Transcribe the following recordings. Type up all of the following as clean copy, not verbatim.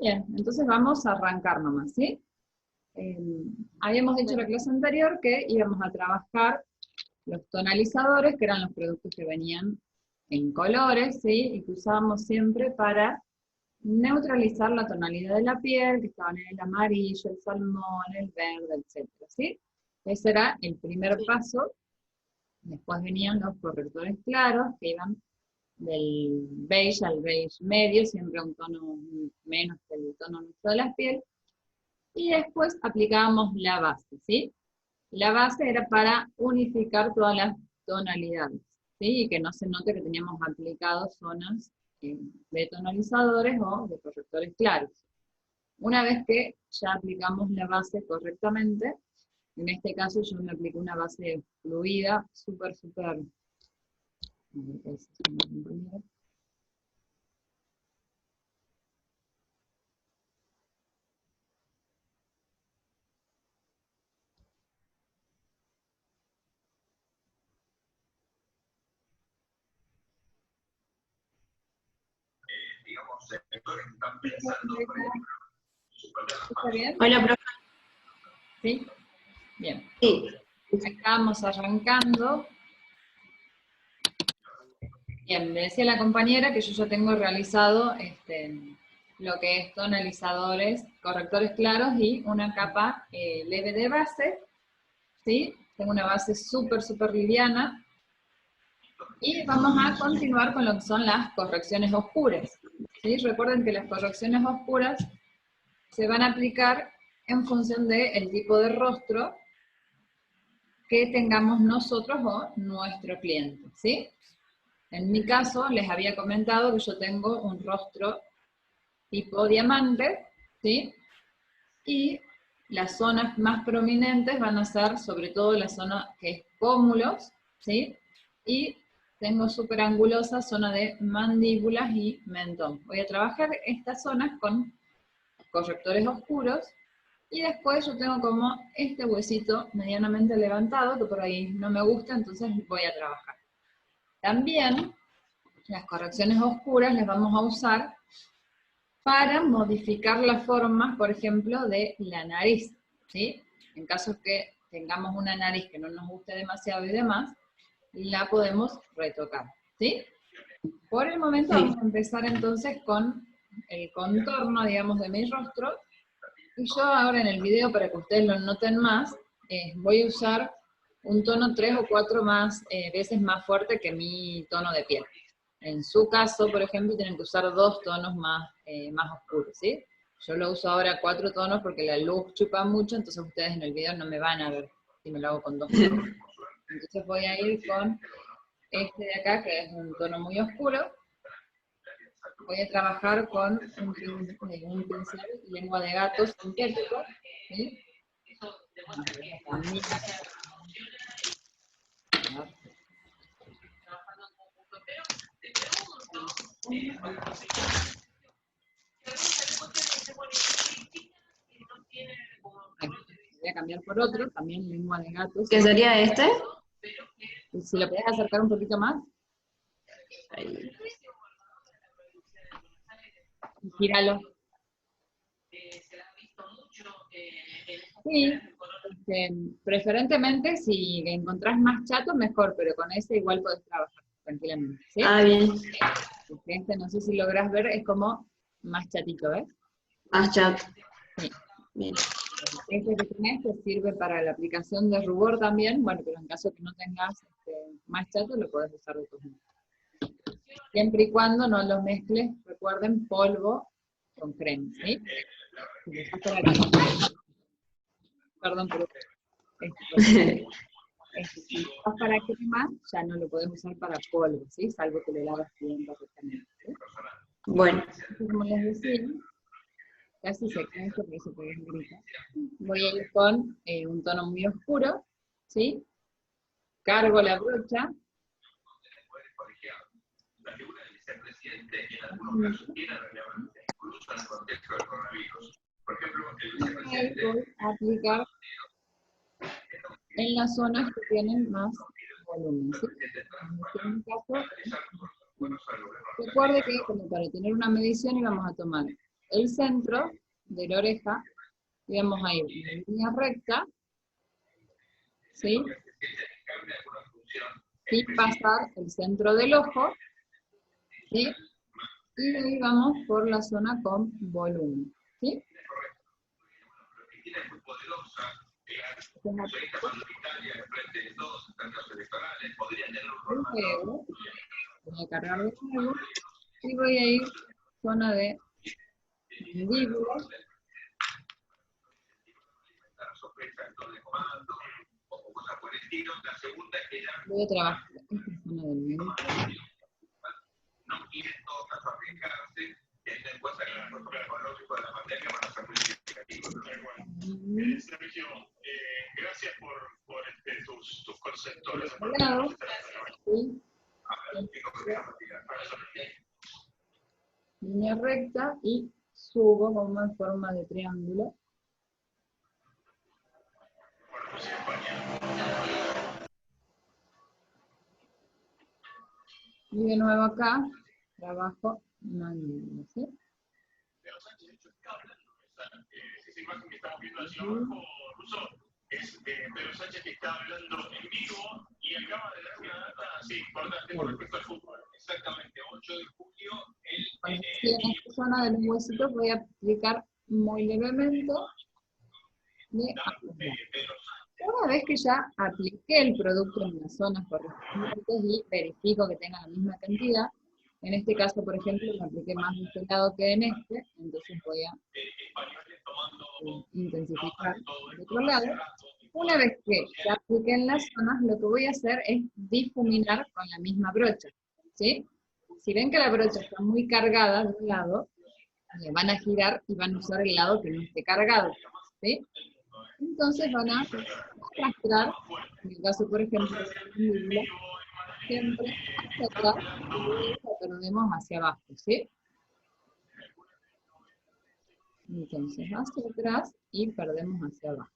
Bien, entonces vamos a arrancar nomás, ¿sí? Habíamos dicho en la clase anterior que íbamos a trabajar los tonalizadores, que eran los productos que venían en colores, ¿sí? Y que usábamos siempre para neutralizar la tonalidad de la piel, que estaban en el amarillo, el salmón, el verde, etc. ¿Sí? Ese era el primer paso. Después venían los correctores claros, que iban del beige al beige medio, siempre un tono menos que el tono nuestro de la piel. Y después aplicábamos la base, ¿sí? La base era para unificar todas las tonalidades, ¿sí? Y que no se note que teníamos aplicados zonas de tonalizadores o de correctores claros. Una vez que ya aplicamos la base correctamente, en este caso yo me apliqué una base fluida, súper. ¿Está bien? Hola, profe. ¿Sí? Bien. Sí. Estamos arrancando. Bien, me decía la compañera que yo ya tengo realizado lo que es tonalizadores, correctores claros y una capa leve de base, ¿sí? Tengo una base súper liviana. Y vamos a continuar con lo que son las correcciones oscuras, ¿sí? Recuerden que las correcciones oscuras se van a aplicar en función del tipo de rostro que tengamos nosotros o nuestro cliente, ¿sí? En mi caso, les había comentado que yo tengo un rostro tipo diamante, ¿sí? Y las zonas más prominentes van a ser sobre todo la zona que es pómulos, ¿sí? Y tengo súper angulosa zona de mandíbulas y mentón. Voy a trabajar estas zonas con correctores oscuros, y después yo tengo como este huesito medianamente levantado, que por ahí no me gusta, entonces voy a trabajar. También las correcciones oscuras las vamos a usar para modificar la forma, por ejemplo, de la nariz, ¿sí? En caso que tengamos una nariz que no nos guste demasiado y demás, la podemos retocar, ¿sí? Por el momento vamos a empezar entonces con el contorno, digamos, de mi rostro. Y yo ahora en el video, para que ustedes lo noten más, voy a usar un tono 3 o 4 veces más fuerte que mi tono de piel. En su caso, por ejemplo, tienen que usar 2 tonos más oscuros, ¿sí? Yo lo uso ahora 4 tonos porque la luz chupa mucho, entonces ustedes en el video no me van a ver si me lo hago con 2 tonos. Entonces voy a ir con este de acá, que es un tono muy oscuro. Voy a trabajar con un pincel lengua de gato sintético, ¿sí? Voy a cambiar por otro, también lengua de gato. ¿Qué sería este? Y si lo podés acercar un poquito más. Ahí. Gíralo. Sí, preferentemente si encontrás más chato, mejor, pero con ese igual podés trabajar tranquilamente, ¿sí? Ah, bien. Porque este, no sé si lográs ver, es como más chatito, ¿ves? Más chato. Sí. Bien. Este que tenés te sirve para la aplicación de rubor también, bueno, pero en caso que no tengas más chato, lo podés usar de tus manos. Siempre y cuando no los mezcles, recuerden, polvo con crema, ¿sí? Perdón, pero si vas para crema, ya no lo podés usar para polvo, ¿sí? Salvo que le lavas bien correctamente, ¿sí? Bueno. Como les decía, casi se cae esto porque se puede gritar. Voy a ir con un tono muy oscuro, ¿sí? Cargo la brocha. Voy a aplicar en las zonas que tienen más volumen, ¿sí? En este caso, recuerde que como para tener una medición íbamos a tomar el centro de la oreja, y vamos a ir en línea recta, ¿sí? Sin pasar el centro del ojo, ¿sí? Y de ahí vamos por la zona con volumen, ¿sí? Luego, voy a cargar de nuevo, y voy a ir zona de mandíbula. Voy a trabajar esta zona del medio. Sergio, gracias por tus conceptos. ¿Sí? Línea recta y subo como en forma de triángulo. Y de nuevo acá, trabajo mandíbula, ¿sí? Esa imagen que estamos viendo hacia abajo, Russo, es Pedro Sánchez que está hablando en vivo y acaba de dar una data así importante con respecto al fútbol. Exactamente, 8 de julio. Bueno, sí, en esta zona de los huesitos voy a aplicar muy levemente. Una vez que ya apliqué el producto en las zonas correspondientes y verifico que tenga la misma cantidad, en este caso, por ejemplo, lo apliqué más de este lado que en este, entonces voy a intensificar el otro lado. Una vez que ya apliqué en las zonas, lo que voy a hacer es difuminar con la misma brocha, ¿sí? Si ven que la brocha está muy cargada de un lado, le van a girar y van a usar el lado que no esté cargado, ¿sí? Entonces van a arrastrar, en el caso, por ejemplo, de la mandíbula, siempre hacia atrás y luego la perdemos hacia abajo, ¿sí? Entonces, hacia atrás y perdemos hacia abajo.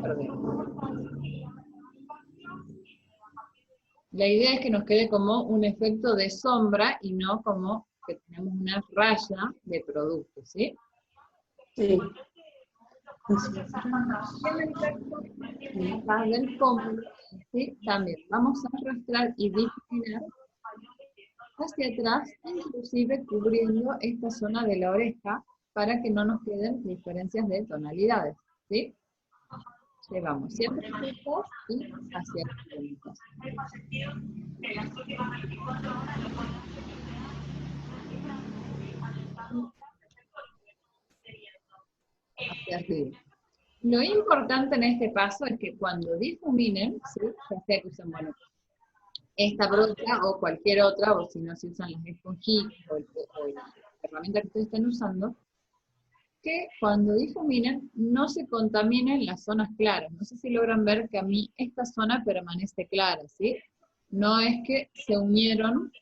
Perdemos. La idea es que nos quede como un efecto de sombra y no como que tenemos una raya de producto, ¿sí? Sí. En el caso del pómulo, ¿sí? También vamos a arrastrar y difuminar hacia atrás, inclusive cubriendo esta zona de la oreja para que no nos queden diferencias de tonalidades, ¿sí? Llevamos siempre juntos y hacia juntos. Hacia arriba. Lo importante en este paso es que cuando difuminen, ¿sí? Ya sea que usen, bueno, esta brocha o cualquier otra, o si no se usan las esponjitas o la herramienta que ustedes estén usando, que cuando difuminen no se contaminen las zonas claras. No sé si logran ver que a mí esta zona permanece clara, ¿sí? No es que se unieron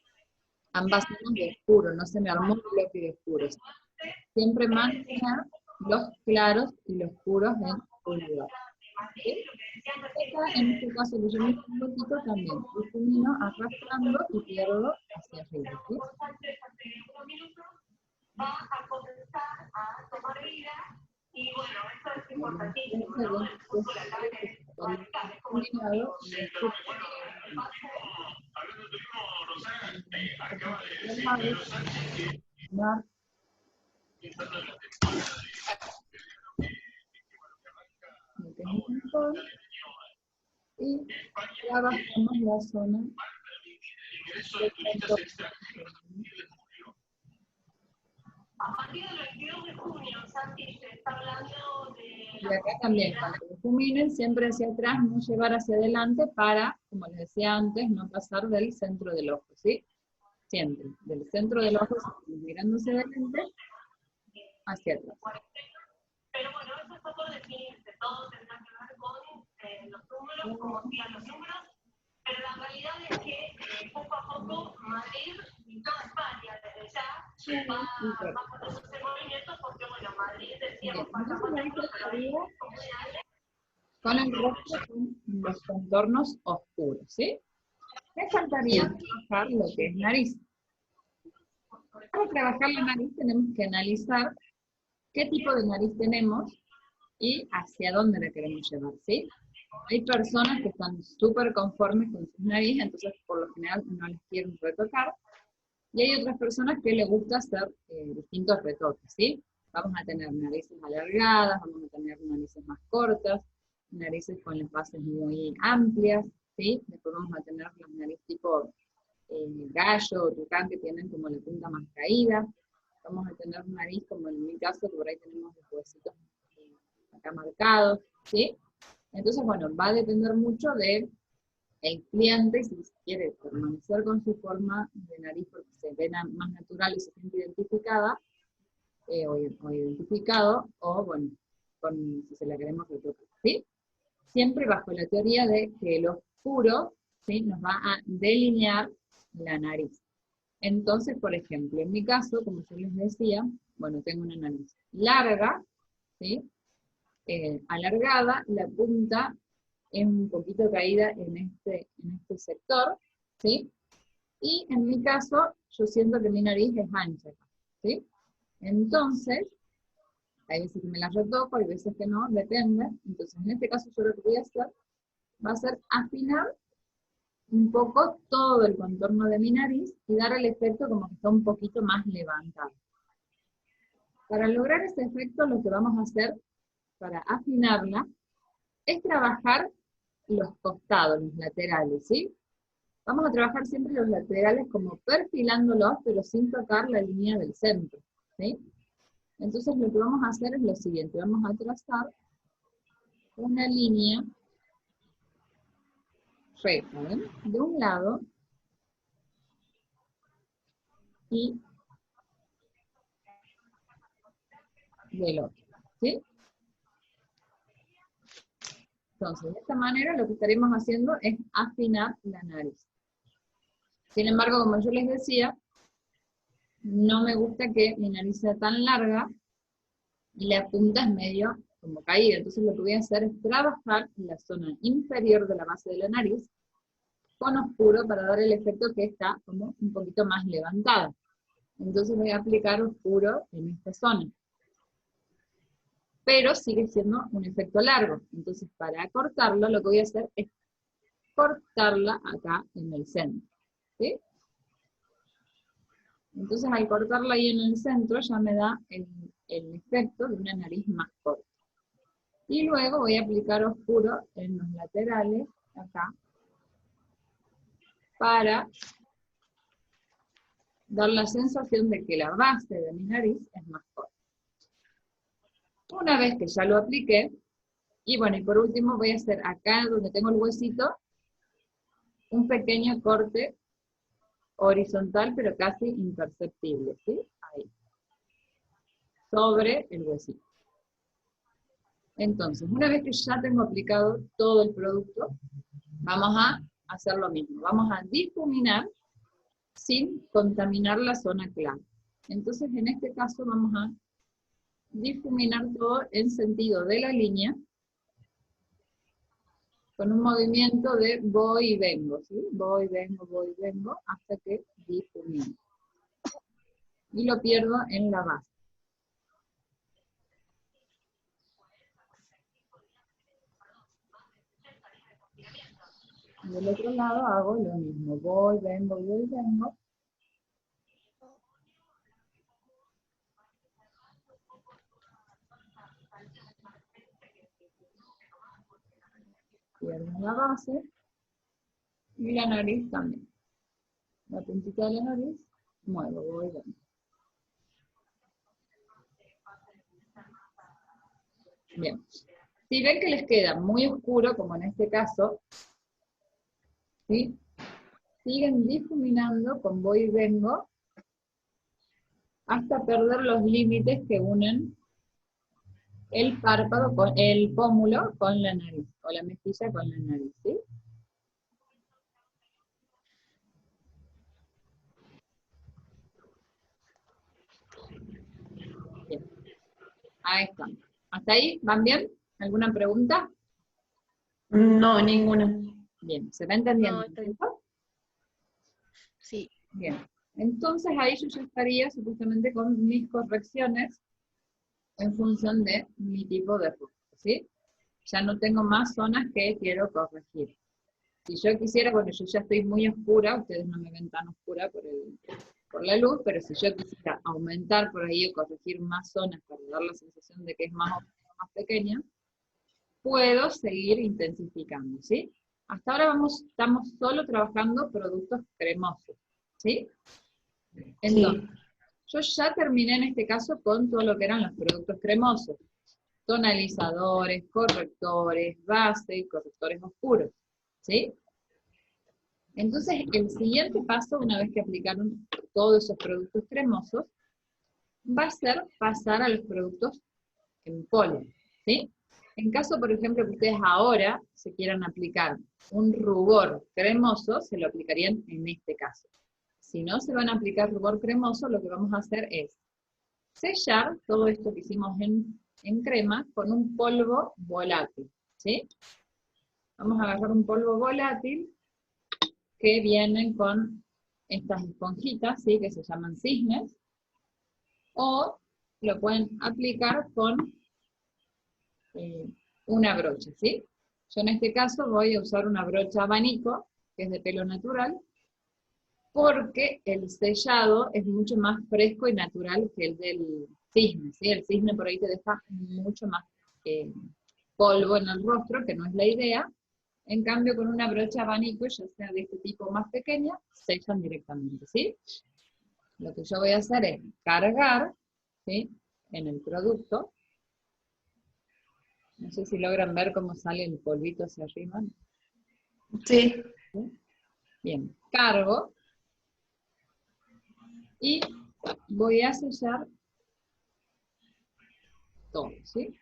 ambas zonas de oscuro, no se me armó un bloque de oscuros. Siempre mantener los claros y los oscuros en un lugar. ¿Sí? Esta, en este caso, que yo me un poquito también, difumino arrastrando y pierdo hacia arriba, ¿sí? Va a comenzar a tomar vida y bueno, eso es importantísimo, ¿no? El fútbol acá es radical, es como el fútbol. Hablando de turismo, Rosana, acaba de decir Pedro Sánchez que estando en la temporada y trabajamos la zona ingreso de turistas extranjeros a partir del 22 de junio, Santi, se está hablando de... Y acá también, cuando difuminen, siempre hacia atrás, no llevar hacia adelante para, como les decía antes, no pasar del centro del ojo, ¿sí? Siempre, del centro del ojo, mirándose adelante, hacia atrás. Pero bueno, eso está por definirse, todo tendrá que ver con los números, como decían los números, pero la realidad es que poco a poco Madrid y toda España desde ya va a poder hacer movimientos porque, bueno, Madrid decíamos para comunidades. con el rostro con los contornos oscuros, ¿sí? Me faltaría trabajar lo que es nariz. Para trabajar la nariz tenemos que analizar qué tipo de nariz tenemos y hacia dónde la queremos llevar, ¿sí? Hay personas que están súper conformes con su nariz, entonces por lo general no les quieren retocar, y hay otras personas que les gusta hacer distintos retoques, ¿sí? Vamos a tener narices alargadas, vamos a tener narices más cortas, narices con las bases muy amplias, ¿sí? Después vamos a tener las narices tipo gallo o tucán que tienen como la punta más caída. Vamos a tener nariz como en mi caso, que por ahí tenemos los huesitos acá marcados, ¿sí? Entonces, bueno, va a depender mucho del cliente, si quiere permanecer con su forma de nariz porque se ve más natural y se siente identificada, o identificado, o bueno, si se la queremos retocar, ¿sí? Siempre bajo la teoría de que el oscuro, ¿sí?, nos va a delinear la nariz. Entonces, por ejemplo, en mi caso, como yo les decía, bueno, tengo una nariz larga, ¿sí? Alargada, la punta es un poquito caída en este sector, ¿sí? Y en mi caso, yo siento que mi nariz es ancha, ¿sí? Entonces, hay veces que me la retoco, hay veces que no, depende. Entonces, en este caso, yo lo que voy a hacer va a ser afinar un poco todo el contorno de mi nariz y dar el efecto como que está un poquito más levantado. Para lograr ese efecto, lo que vamos a hacer para afinarla es trabajar los costados, los laterales, ¿sí? Vamos a trabajar siempre los laterales como perfilándolos, pero sin tocar la línea del centro, ¿sí? Entonces lo que vamos a hacer es lo siguiente, vamos a trazar una línea recta, ¿ven? De un lado y del otro, ¿sí? Entonces, de esta manera lo que estaremos haciendo es afinar la nariz. Sin embargo, como yo les decía, no me gusta que mi nariz sea tan larga y la punta es medio como caída. Entonces lo que voy a hacer es trabajar en la zona inferior de la base de la nariz con oscuro para dar el efecto que está como un poquito más levantada. Entonces voy a aplicar oscuro en esta zona. Pero sigue siendo un efecto largo. Entonces para cortarlo lo que voy a hacer es cortarla acá en el centro, ¿sí? Entonces al cortarla ahí en el centro ya me da el efecto de una nariz más corta. Y luego voy a aplicar oscuro en los laterales, acá, para dar la sensación de que la base de mi nariz es más corta. Una vez que ya lo apliqué, y bueno, y por último voy a hacer acá donde tengo el huesito, un pequeño corte horizontal, pero casi imperceptible, ¿sí? Ahí. Sobre el huesito. Entonces, una vez que ya tengo aplicado todo el producto, vamos a hacer lo mismo. Vamos a difuminar sin contaminar la zona clara. Entonces, en este caso vamos a difuminar todo en sentido de la línea, con un movimiento de voy y vengo, ¿sí? Voy, vengo, hasta que difumino. Y lo pierdo en la base. Del otro lado hago lo mismo, voy, vengo. Pierdo la base y la nariz también. La puntita de la nariz, muevo, voy, vengo. Bien. Si ven que les queda muy oscuro, como en este caso, ¿sí?, siguen difuminando con voy y vengo hasta perder los límites que unen el párpado, el pómulo con la nariz, o la mejilla con la nariz, ¿sí? Bien. Ahí está. ¿Hasta ahí? ¿Van bien? ¿Alguna pregunta? No, ninguna. Bien, ¿se va entendiendo? No, está bien. ¿Cierto? Sí. Bien. Entonces ahí yo ya estaría supuestamente con mis correcciones en función de mi tipo de rostro, ¿sí? Ya no tengo más zonas que quiero corregir. Si yo quisiera, bueno, yo ya estoy muy oscura, ustedes no me ven tan oscura por la luz, pero si yo quisiera aumentar por ahí o corregir más zonas para dar la sensación de que es más más pequeña, puedo seguir intensificando, ¿sí? Hasta ahora estamos solo trabajando productos cremosos, ¿sí? Entonces, yo ya terminé en este caso con todo lo que eran los productos cremosos. Tonalizadores, correctores, base y correctores oscuros, ¿sí? Entonces, el siguiente paso, una vez que aplicaron todos esos productos cremosos, va a ser pasar a los productos en polvo, ¿sí? En caso, por ejemplo, que ustedes ahora se quieran aplicar un rubor cremoso, se lo aplicarían en este caso. Si no se van a aplicar rubor cremoso, lo que vamos a hacer es sellar todo esto que hicimos en crema con un polvo volátil, ¿sí? Vamos a agarrar un polvo volátil que vienen con estas esponjitas, ¿sí? Que se llaman cisnes, o lo pueden aplicar con una brocha, ¿sí? Yo en este caso voy a usar una brocha abanico, que es de pelo natural, porque el sellado es mucho más fresco y natural que el del cisne, ¿sí? El cisne por ahí te deja mucho más polvo en el rostro, que no es la idea. En cambio, con una brocha abanico, ya sea de este tipo más pequeña, sellan directamente, ¿sí? Lo que yo voy a hacer es cargar, ¿sí? En el producto. No sé si logran ver cómo sale el polvito hacia arriba. Sí. Bien, cargo. Y voy a sellar todo, ¿sí?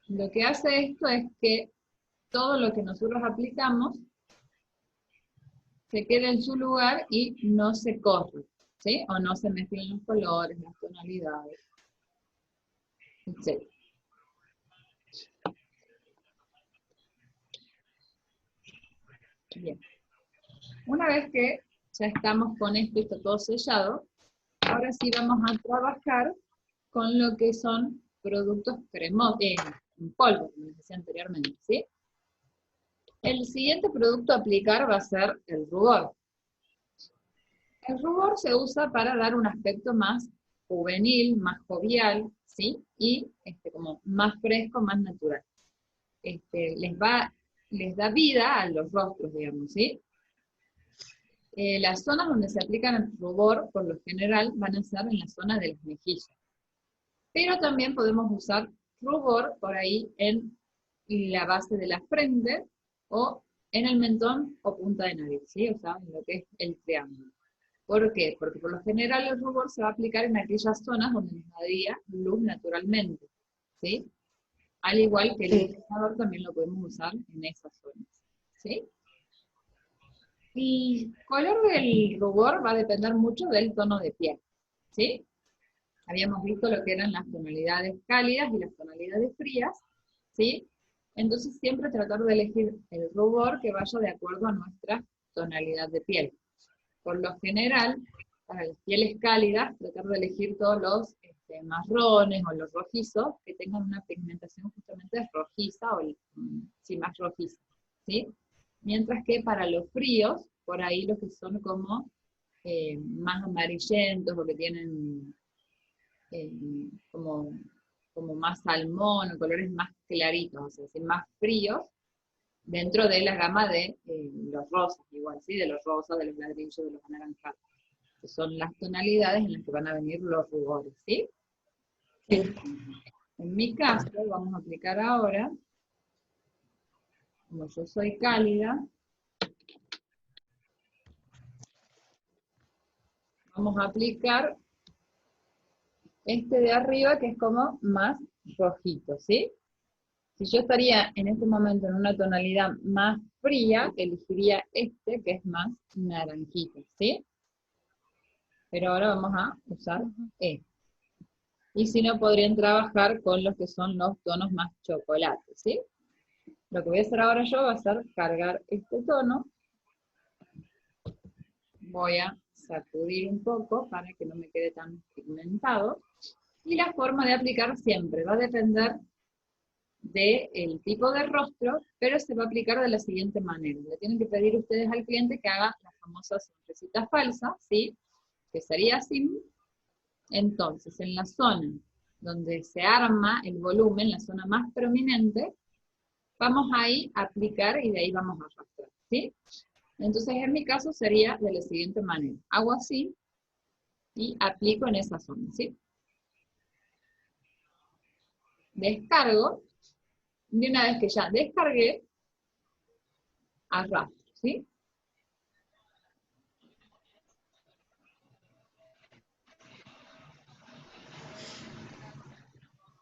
Lo que hace esto es que todo lo que nosotros aplicamos se quede en su lugar y no se corre, ¿sí? O no se mezclen los colores, las tonalidades, etc. Bien. Una vez que ya estamos con esto y está todo sellado, ahora sí vamos a trabajar con lo que son productos cremosos, en polvo, como les decía anteriormente, ¿sí? El siguiente producto a aplicar va a ser el rubor. El rubor se usa para dar un aspecto más juvenil, más jovial, ¿sí? Y como más fresco, más natural. Les da vida a los rostros, digamos, ¿sí? Las zonas donde se aplican el rubor, por lo general, van a ser en la zona de las mejillas. Pero también podemos usar rubor por ahí en la base de la frente, o en el mentón o punta de nariz, ¿sí? O sea, en lo que es el triángulo. ¿Por qué? Porque por lo general el rubor se va a aplicar en aquellas zonas donde nos daría luz naturalmente, ¿sí? Al igual que el iluminador también lo podemos usar en esas zonas, ¿sí? El color del rubor va a depender mucho del tono de piel, ¿sí? Habíamos visto lo que eran las tonalidades cálidas y las tonalidades frías, ¿sí? Entonces siempre tratar de elegir el rubor que vaya de acuerdo a nuestra tonalidad de piel. Por lo general, para las pieles cálidas, tratar de elegir todos los marrones o los rojizos que tengan una pigmentación justamente rojiza o sí, más rojiza, ¿sí? Mientras que para los fríos, por ahí los que son como más amarillentos o que tienen como más salmón o colores más claritos, o sea, así, más fríos, dentro de la gama de los rosas, igual, ¿sí? De los rosas, de los ladrillos, de los anaranjados. Que son las tonalidades en las que van a venir los rubores, ¿sí? Sí. En mi caso, vamos a aplicar ahora, como yo soy cálida, vamos a aplicar este de arriba que es como más rojito, ¿sí? Si yo estaría en este momento en una tonalidad más fría, elegiría este que es más naranjito, ¿sí? Pero ahora vamos a usar este. y si no podrían trabajar con los que son los tonos más chocolates, ¿sí? Lo que voy a hacer ahora yo va a ser cargar este tono. Voy a sacudir un poco para que no me quede tan pigmentado. Y la forma de aplicar siempre va a depender del tipo de rostro, pero se va a aplicar de la siguiente manera. Le tienen que pedir ustedes al cliente que haga la famosa sonrisita falsa, ¿sí? Que sería así. Entonces, en la zona donde se arma el volumen, la zona más prominente, vamos ahí a aplicar y de ahí vamos a arrastrar, ¿sí? Entonces, en mi caso sería de la siguiente manera. Hago así y aplico en esa zona, ¿sí? Descargo. Y una vez que ya descargué, arrastro, ¿sí?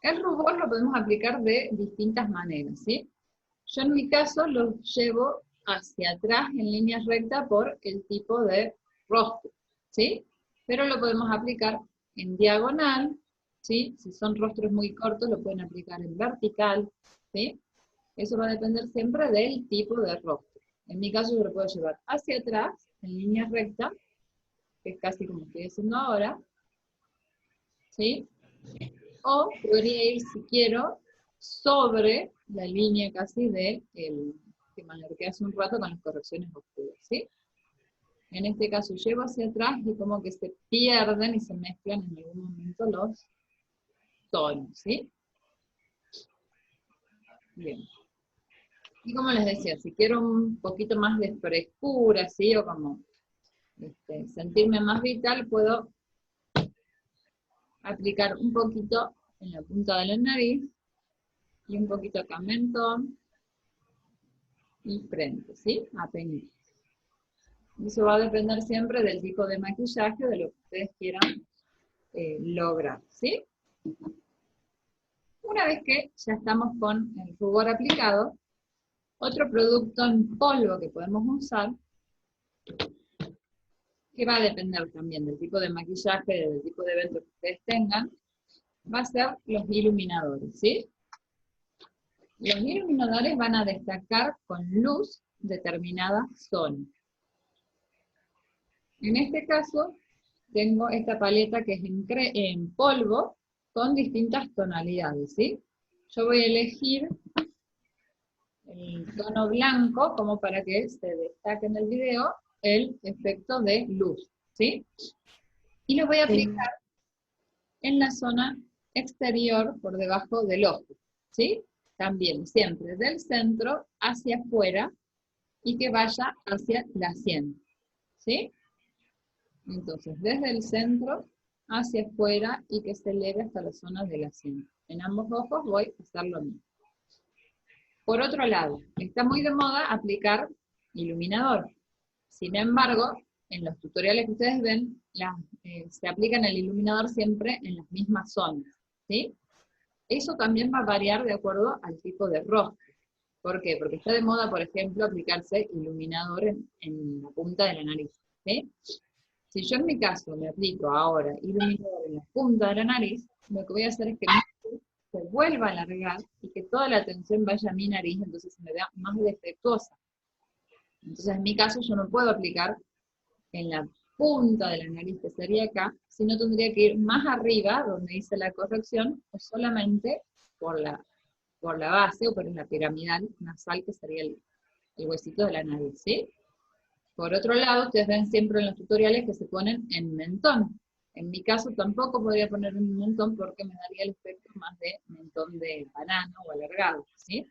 El rubor lo podemos aplicar de distintas maneras, ¿sí? Yo en mi caso lo llevo hacia atrás en línea recta por el tipo de rostro, ¿sí? Pero lo podemos aplicar en diagonal, ¿sí? Si son rostros muy cortos lo pueden aplicar en vertical, ¿sí? Eso va a depender siempre del tipo de rostro. En mi caso yo lo puedo llevar hacia atrás, en línea recta, que es casi como estoy haciendo ahora, ¿sí? O podría ir, si quiero, sobre la línea casi de el que marqué hace un rato con las correcciones oscuras, ¿sí? En este caso llevo hacia atrás y como que se pierden y se mezclan en algún momento los tonos, ¿sí? Bien. Y como les decía, si quiero un poquito más de frescura, ¿sí? O como sentirme más vital, puedo aplicar un poquito en la punta de la nariz y un poquito acá mentón y frente, ¿sí? Apenitas. Eso va a depender siempre del tipo de maquillaje, de lo que ustedes quieran lograr, ¿sí? Una vez que ya estamos con el rubor aplicado, otro producto en polvo que podemos usar, que va a depender también del tipo de maquillaje, del tipo de evento que ustedes tengan, va a ser los iluminadores, ¿sí? Los iluminadores van a destacar con luz determinada zona. En este caso, tengo esta paleta que es en polvo con distintas tonalidades, ¿sí? Yo voy a elegir el tono blanco como para que se destaque en el video el efecto de luz, ¿sí? Y lo voy a aplicar en la zona exterior por debajo del ojo, ¿sí? También siempre del centro hacia afuera y que vaya hacia la sien, ¿sí? Entonces, desde el centro hacia afuera y que se eleve hasta la zona de la sien. En ambos ojos voy a hacer lo mismo. Por otro lado, está muy de moda aplicar iluminador. Sin embargo, en los tutoriales que ustedes ven, se aplican el iluminador siempre en las mismas zonas, ¿sí? Eso también va a variar de acuerdo al tipo de rostro. ¿Por qué? Porque está de moda, por ejemplo, aplicarse iluminador en la punta de la nariz, ¿sí? Si yo en mi caso me aplico ahora iluminador en la punta de la nariz, lo que voy a hacer es que mi nariz se vuelva a alargar y que toda la atención vaya a mi nariz, entonces se me vea más defectuosa. Entonces en mi caso yo no puedo aplicar en la punta de la nariz, que sería acá, sino tendría que ir más arriba, donde hice la corrección, o solamente por la base, o por la piramidal nasal, que sería el huesito de la nariz, ¿sí? Por otro lado, ustedes ven siempre en los tutoriales que se ponen en mentón. En mi caso tampoco podría poner en mentón porque me daría el efecto más de mentón de banano o alargado, ¿sí?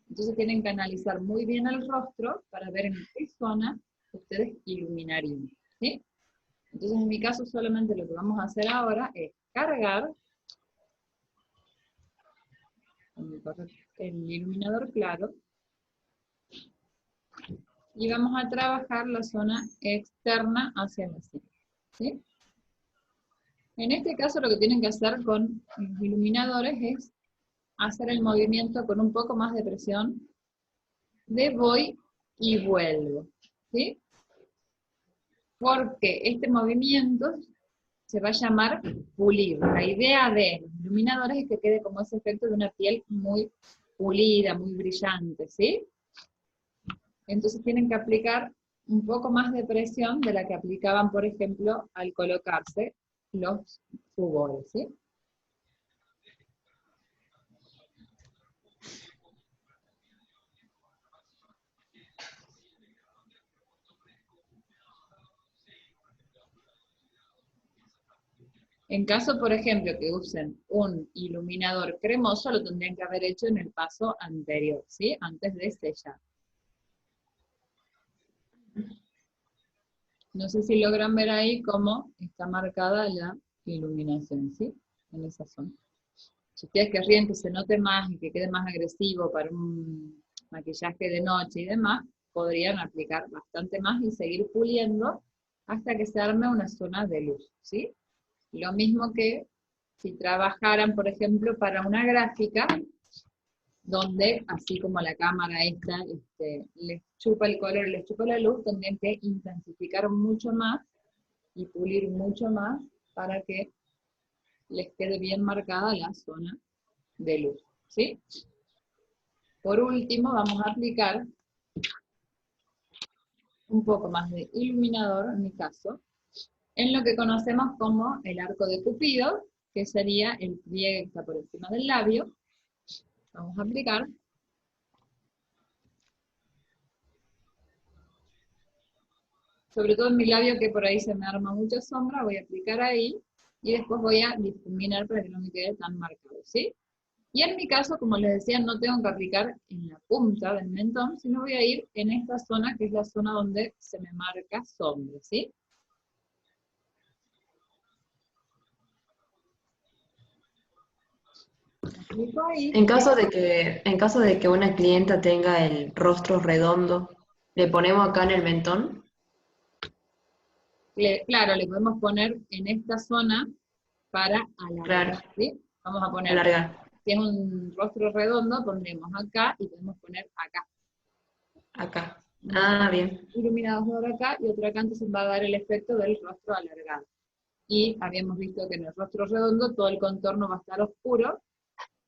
Entonces tienen que analizar muy bien el rostro para ver en qué zona ustedes iluminarían, ¿sí? Entonces en mi caso solamente lo que vamos a hacer ahora es cargar el iluminador claro y vamos a trabajar la zona externa hacia la sien, ¿sí? En este caso lo que tienen que hacer con los iluminadores es hacer el movimiento con un poco más de presión de voy y vuelvo, ¿sí? Porque este movimiento se va a llamar pulir. La idea de los iluminadores es que quede como ese efecto de una piel muy pulida, muy brillante, ¿sí? Entonces tienen que aplicar un poco más de presión de la que aplicaban, por ejemplo, al colocarse los rubores, ¿sí? En caso, por ejemplo, que usen un iluminador cremoso, lo tendrían que haber hecho en el paso anterior, ¿sí? Antes de sellar. No sé si logran ver ahí cómo está marcada la iluminación, ¿sí? En esa zona. Si ustedes querrían que se note más y que quede más agresivo para un maquillaje de noche y demás, podrían aplicar bastante más y seguir puliendo hasta que se arme una zona de luz, ¿sí? Lo mismo que si trabajaran, por ejemplo, para una gráfica, donde, así como la cámara esta les chupa el color y les chupa la luz, tendrían que intensificar mucho más y pulir mucho más para que les quede bien marcada la zona de luz, ¿sí? Por último, vamos a aplicar un poco más de iluminador, en mi caso, en lo que conocemos como el arco de Cupido, que sería el pliegue que está por encima del labio. Vamos a aplicar. Sobre todo en mi labio, que por ahí se me arma mucha sombra, voy a aplicar ahí, y después voy a difuminar para que no me quede tan marcado, ¿sí? Y en mi caso, como les decía, no tengo que aplicar en la punta del mentón, sino voy a ir en esta zona, que es la zona donde se me marca sombra, ¿sí? Aplico ahí. En caso de que una clienta tenga el rostro redondo, ¿le ponemos acá en el mentón? Claro, le podemos poner en esta zona para alargar, Claro, ¿sí? Vamos a poner, alargar. si es un rostro redondo, pondremos acá y podemos poner acá. Acá. Ah, bien. Iluminados por acá y otro acá, entonces va a dar el efecto del rostro alargado. Y habíamos visto que en el rostro redondo todo el contorno va a estar oscuro,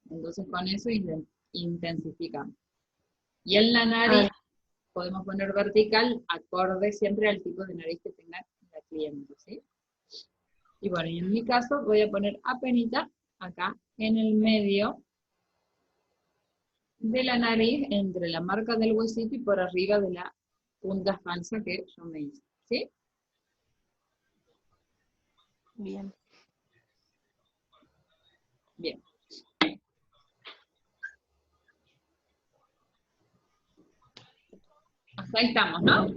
entonces con eso intensificamos. Y en la nariz podemos poner vertical, acorde siempre al tipo de nariz que tenga la cliente, ¿sí? Y bueno, y en mi caso voy a poner apenita acá en el medio de la nariz, entre la marca del huesito y por arriba de la punta falsa que yo me hice, ¿sí? Bien. Bien. Hasta ahí estamos, ¿no?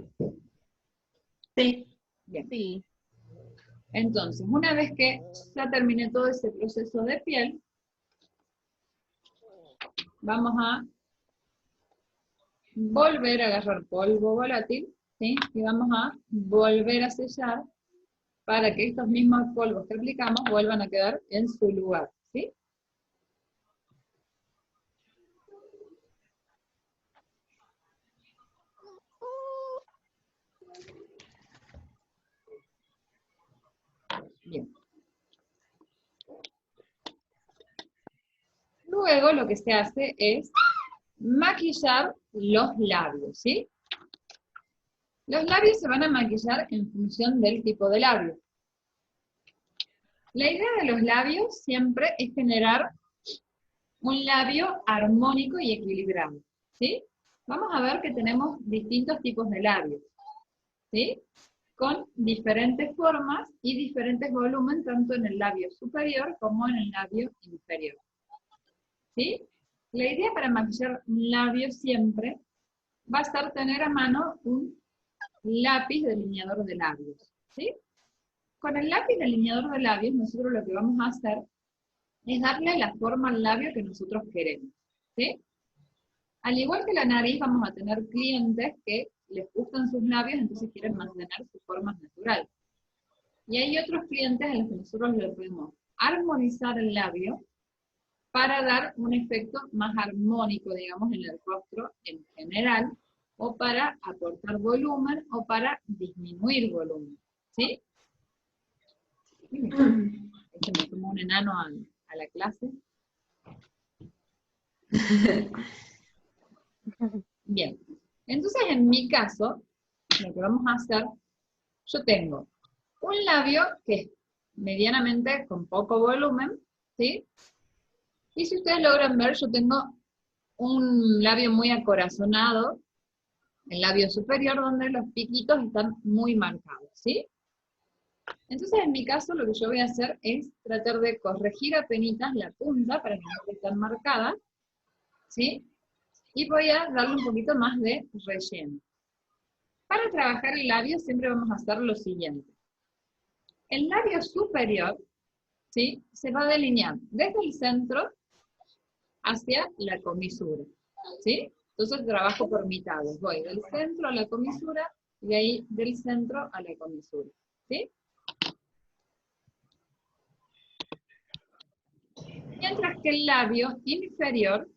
Sí. Bien. Sí. Entonces, una vez que ya terminé todo ese proceso de piel, vamos a volver a agarrar polvo volátil, ¿sí? Y vamos a volver a sellar para que estos mismos polvos que aplicamos vuelvan a quedar en su lugar, ¿sí? Bien. Luego lo que se hace es maquillar los labios, ¿sí? Los labios se van a maquillar en función del tipo de labio. La idea de los labios siempre es generar un labio armónico y equilibrado, ¿sí? Vamos a ver que tenemos distintos tipos de labios, ¿sí? Con diferentes formas y diferentes volúmenes, tanto en el labio superior como en el labio inferior, ¿sí? La idea para maquillar un labio siempre va a ser tener a mano un lápiz delineador de labios, ¿sí? Con el lápiz delineador de labios, nosotros lo que vamos a hacer es darle la forma al labio que nosotros queremos, ¿sí? Al igual que la nariz, vamos a tener clientes que les gustan sus labios, entonces quieren mantener sus formas naturales. Y hay otros clientes a los que nosotros les podemos armonizar el labio para dar un efecto más armónico, digamos, en el rostro en general, o para aportar volumen, o para disminuir volumen, ¿sí? Se me tomó un enano a la clase. Bien, entonces en mi caso, lo que vamos a hacer, yo tengo un labio que es medianamente con poco volumen, ¿sí? Y si ustedes logran ver, yo tengo un labio muy acorazonado, el labio superior, donde los piquitos están muy marcados, ¿sí? Entonces, en mi caso, lo que yo voy a hacer es tratar de corregir apenitas la punta para que no esté tan marcada, ¿sí? Y voy a darle un poquito más de relleno. Para trabajar el labio siempre vamos a hacer lo siguiente. El labio superior, ¿sí? Se va a delinear desde el centro hacia la comisura, ¿sí? Entonces trabajo por mitades. Voy del centro a la comisura y de ahí del centro a la comisura, ¿sí? Mientras que el labio inferior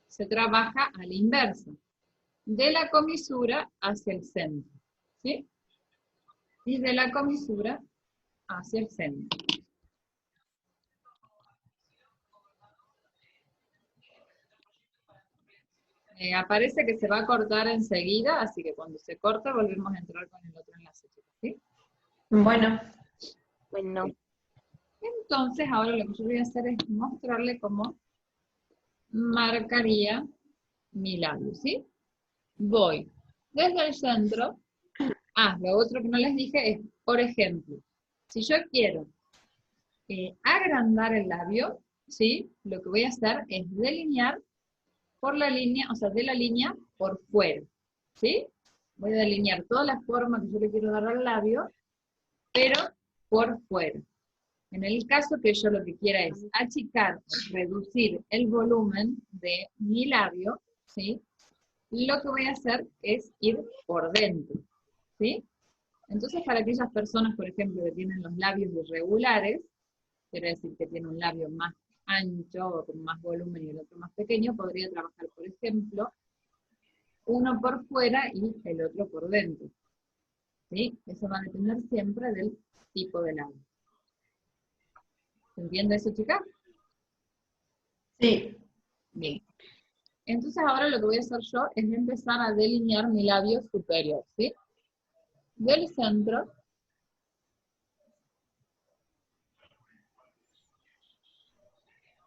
se trabaja a la inversa, de la comisura hacia el centro, ¿sí? Y de la comisura hacia el centro. Aparece que se va a cortar enseguida, así que cuando se corta volvemos a entrar con el otro enlace, ¿sí? Bueno, Bueno, Entonces ahora lo que yo voy a hacer es mostrarle cómo marcaría mi labio, ¿sí? Voy desde el centro. Lo otro que no les dije es, por ejemplo, si yo quiero agrandar el labio, ¿sí? Lo que voy a hacer es delinear por la línea, o sea, de la línea por fuera, ¿sí? Voy a delinear toda la forma que yo le quiero dar al labio, pero por fuera. En el caso que yo lo que quiera es achicar, reducir el volumen de mi labio, ¿sí? Lo que voy a hacer es ir por dentro, ¿sí? Entonces, para aquellas personas, por ejemplo, que tienen los labios irregulares, quiere decir que tiene un labio más ancho o con más volumen y el otro más pequeño, podría trabajar, por ejemplo, uno por fuera y el otro por dentro, ¿sí? Eso va a depender siempre del tipo de labio. ¿Se entiende eso, chicas? sí. Bien. Entonces ahora lo que voy a hacer yo es empezar a delinear mi labio superior, ¿sí? Del centro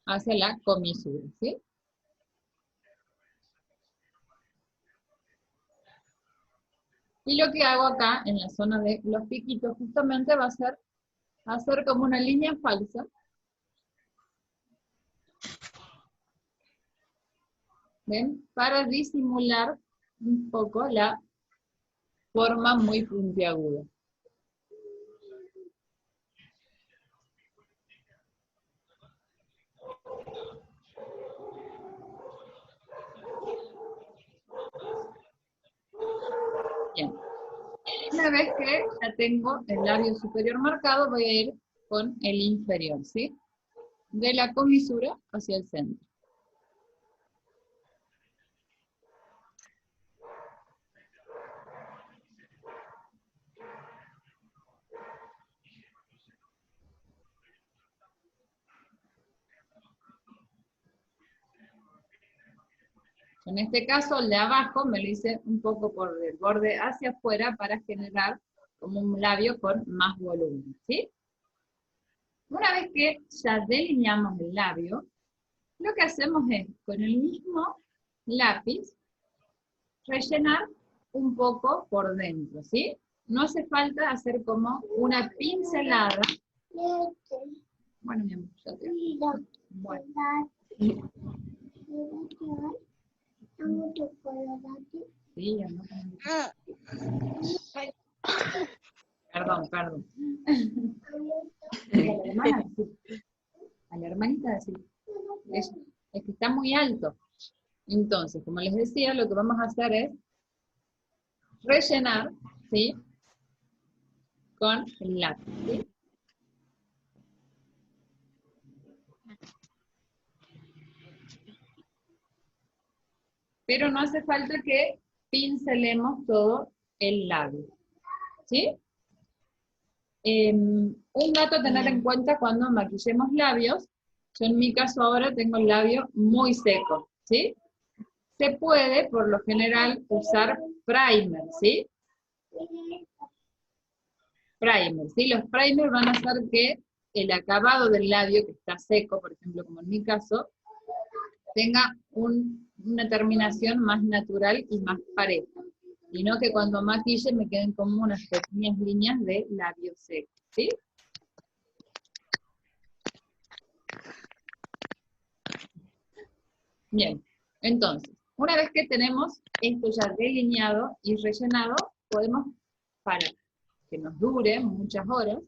hacia la comisura, ¿sí? Y lo que hago acá, en la zona de los piquitos, justamente va a ser hacer como una línea falsa. ¿Ven? Para disimular un poco la forma muy puntiaguda. Bien. Una vez que ya tengo el labio superior marcado, voy a ir con el inferior, ¿sí? De la comisura hacia el centro. En este caso, el de abajo me lo hice un poco por el borde hacia afuera para generar como un labio con más volumen, ¿sí? Una vez que ya delineamos el labio, lo que hacemos es, con el mismo lápiz, rellenar un poco por dentro, ¿sí? No hace falta hacer como una pincelada. Bueno, mi amor, ya te... Bueno. Sí, amor. Perdón. A la hermana, sí. A la hermanita, sí. Es que está muy alto. Entonces, como les decía, lo que vamos a hacer es rellenar, ¿sí? Con el lápiz, ¿sí? Pero no hace falta que pincelemos todo el labio, ¿sí? Un dato a tener en cuenta cuando maquillemos labios, yo en mi caso ahora tengo el labio muy seco, ¿sí? Se puede, por lo general, usar primer, ¿sí? Primer, ¿sí? Los primers van a hacer que el acabado del labio, que está seco, por ejemplo, como en mi caso, tenga una terminación más natural y más pareja. Y no que cuando maquille me queden como unas pequeñas líneas de labio seco, ¿sí? Bien, entonces, una vez que tenemos esto ya delineado y rellenado, podemos, para que nos dure muchas horas,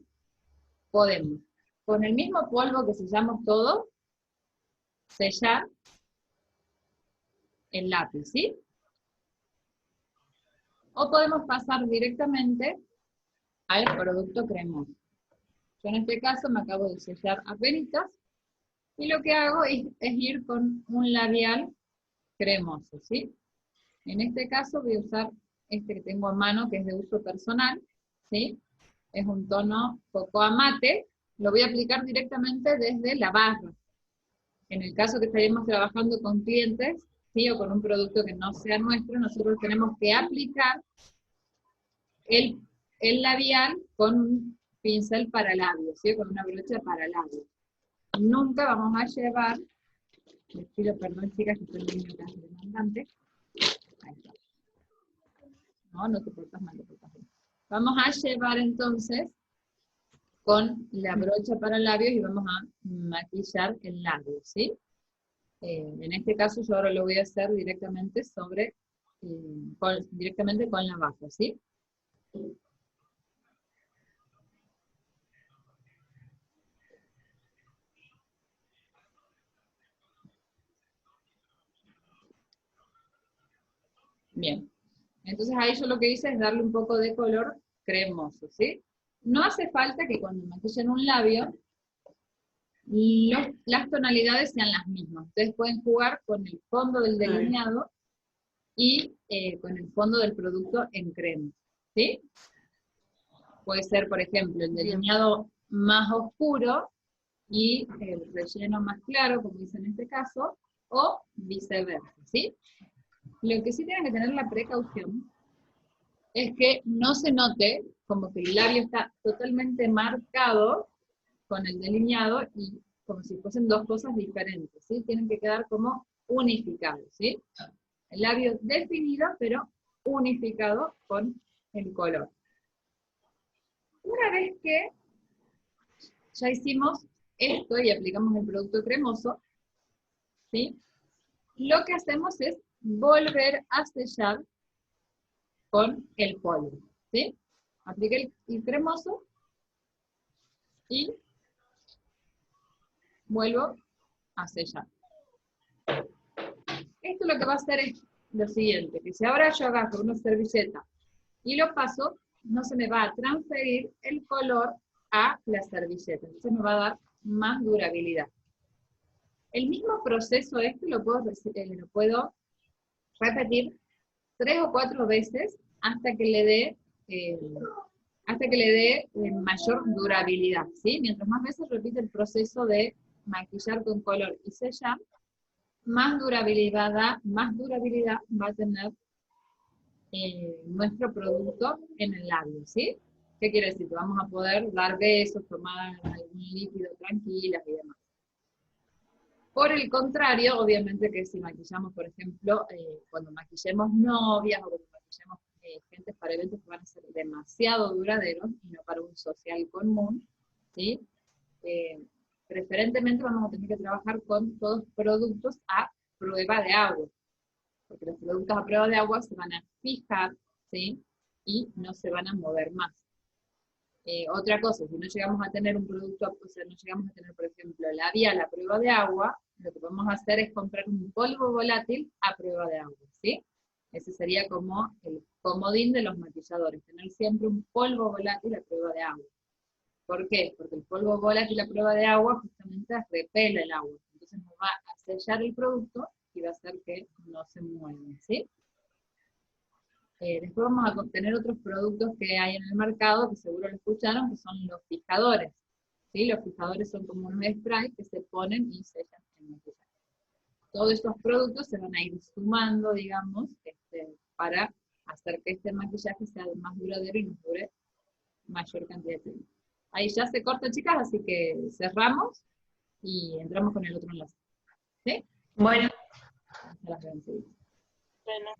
podemos, con el mismo polvo que sellamos todo, sellar el lápiz, ¿sí? O podemos pasar directamente al producto cremoso. Yo en este caso me acabo de sellar apenitas, y lo que hago es ir con un labial cremoso, ¿sí? En este caso voy a usar este que tengo a mano, que es de uso personal, ¿sí? Es un tono cocoa mate, lo voy a aplicar directamente desde la barra. En el caso que estaríamos trabajando con clientes, ¿sí? O con un producto que no sea nuestro, nosotros tenemos que aplicar el labial con un pincel para labios, ¿sí? Con una brocha para labios. Nunca vamos a llevar, les pido perdón chicas que estoy viendo acá el demandante. Ahí está. No te portas mal, te portas bien. Vamos a llevar entonces con la brocha para labios y vamos a maquillar el labio, ¿sí? En este caso yo ahora lo voy a hacer directamente directamente con la baja, ¿sí? Bien, entonces ahí yo lo que hice es darle un poco de color cremoso, ¿sí? No hace falta que cuando maquillen un labio, las tonalidades sean las mismas. Ustedes pueden jugar con el fondo del delineado y con el fondo del producto en crema, ¿sí? Puede ser, por ejemplo, el delineado más oscuro y el relleno más claro, como dice en este caso, o viceversa, ¿sí? Lo que sí tienen que tener la precaución es que no se note como que el labio está totalmente marcado con el delineado y como si fuesen dos cosas diferentes, ¿sí? Tienen que quedar como unificados, ¿sí? El labio definido, pero unificado con el color. Una vez que ya hicimos esto y aplicamos el producto cremoso, ¿sí? Lo que hacemos es volver a sellar con el polvo, ¿sí? Apliqué el cremoso y vuelvo a sellar. Esto lo que va a hacer es lo siguiente, que si ahora yo agarro una servilleta y lo paso, no se me va a transferir el color a la servilleta, entonces me va a dar más durabilidad. El mismo proceso lo puedo repetir 3 o 4 veces hasta que le dé mayor durabilidad, ¿sí? Mientras más veces repite el proceso de maquillar con color y sellar, más durabilidad va a tener nuestro producto en el labio, ¿sí? ¿Qué quiere decir? Que vamos a poder dar besos, tomar algún líquido tranquilas y demás. Por el contrario, obviamente que si maquillamos, por ejemplo, cuando maquillemos novias o cuando maquillemos gente para eventos que van a ser demasiado duraderos y no para un social común, ¿sí? Preferentemente vamos a tener que trabajar con todos productos a prueba de agua, porque los productos a prueba de agua se van a fijar, ¿sí? Y no se van a mover más. Otra cosa, si no llegamos a tener un producto, o sea, no llegamos a tener, por ejemplo, labial a prueba de agua, lo que podemos hacer es comprar un polvo volátil a prueba de agua, ¿sí? Ese sería como el comodín de los maquilladores, tener siempre un polvo volátil a prueba de agua. ¿Por qué? Porque el polvo volátil a prueba de agua justamente repele el agua, entonces nos va a sellar el producto y va a hacer que no se mueva, ¿sí? Después vamos a tener otros productos que hay en el mercado, que seguro lo escucharon, que son los fijadores. ¿Sí? Los fijadores son como unos sprays que se ponen y sellan el maquillaje. Todos estos productos se van a ir sumando, digamos, para hacer que este maquillaje sea más duradero y nos dure mayor cantidad de tiempo. Ahí ya se corta, chicas, así que cerramos y entramos con el otro enlace. ¿Sí? Bueno. Se las veo enseguida. Bueno.